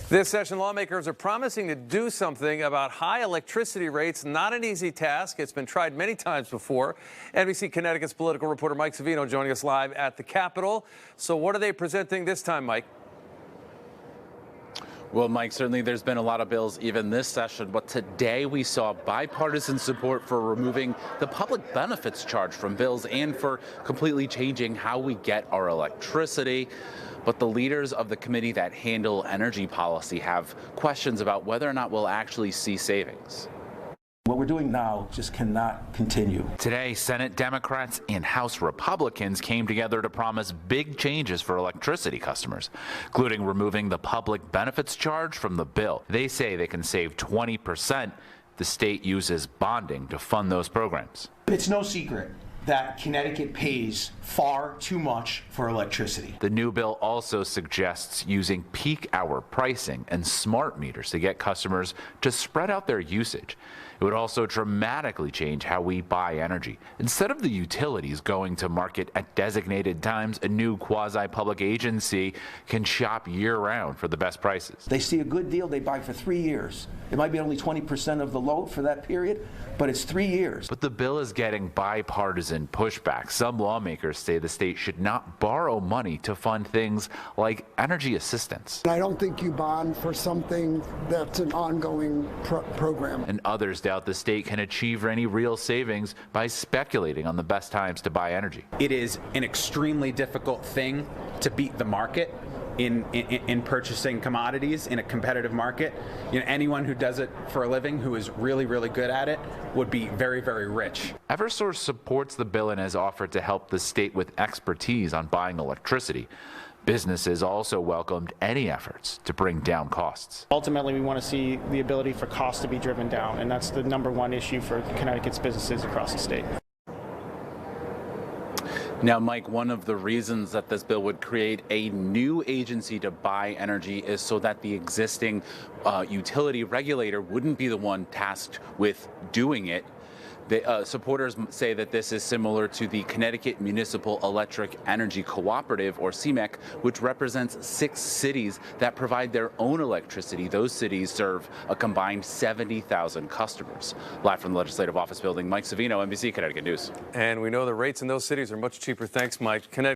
This session, lawmakers are promising to do something about high electricity rates. Not an easy task. It's been tried many times before. NBC Connecticut's political reporter Mike Savino joining us live at the Capitol. So what are they presenting this time, Mike? Well, Mike, certainly there's been a lot of bills even this session, but today we saw bipartisan support for removing the public benefits charge from bills and for completely changing how we get our electricity. But the leaders of the committee that handle energy policy have questions about whether or not we'll actually see savings. What we're doing now just cannot continue. Today, Senate Democrats and House Republicans came together to promise big changes for electricity customers, including removing the public benefits charge from the bill. They say they can save 20%. The state uses bonding to fund those programs. It's no secret that Connecticut pays far too much for electricity. The new bill also suggests using peak hour pricing and smart meters to get customers to spread out their usage. It would also dramatically change how we buy energy. Instead of the utilities going to market at designated times, a new quasi-public agency can shop year-round for the best prices. They see a good deal, they buy for 3 years. It might be only 20% of the load for that period, but it's 3 years. But the bill is getting bipartisan pushback. Some lawmakers say the state should not borrow money to fund things like energy assistance. I don't think you bond for something that's an ongoing program. And others doubt the state can achieve any real savings by speculating on the best times to buy energy. It is an extremely difficult thing to beat the market in purchasing commodities in a competitive market. You know, anyone who does it for a living who is really, really good at it would be very, very rich. Eversource supports the bill and has offered to help the state with expertise on buying electricity. Businesses also welcomed any efforts to bring down costs. Ultimately, we want to see the ability for costs to be driven down, and that's the #1 issue for Connecticut's businesses across the state. Now, Mike, one of the reasons that this bill would create a new agency to buy energy is so that the existing utility regulator wouldn't be the one tasked with doing it. The supporters say that this is similar to the Connecticut Municipal Electric Energy Cooperative, or CMEC, which represents 6 cities that provide their own electricity. Those cities serve a combined 70,000 customers. Live from the Legislative Office Building, Mike Savino, NBC Connecticut News. And we know the rates in those cities are much cheaper. Thanks, Mike.